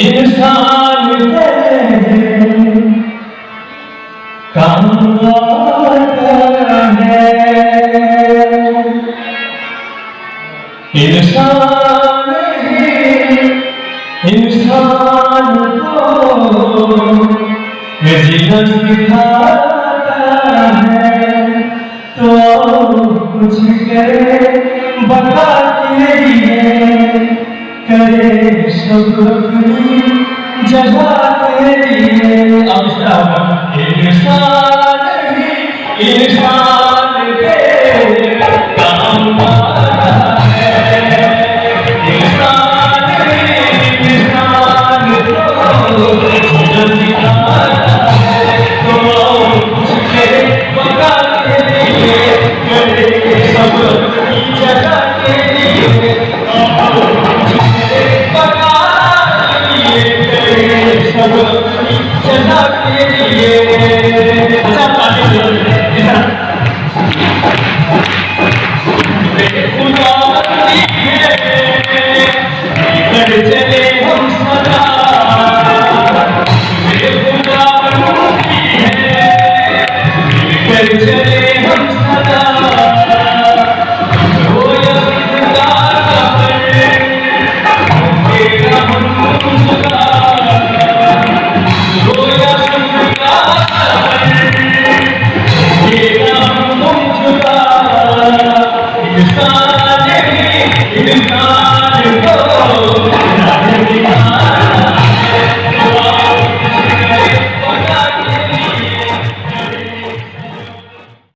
इंसान तेरे काम आता है। इंसान इंसान को जीवन दिखाता है, तो कुछ करे बता तेरी करे सब अपनी जगह तेरी है। अब इस तरह होगा, इंसान ही इंसान के काम आता है।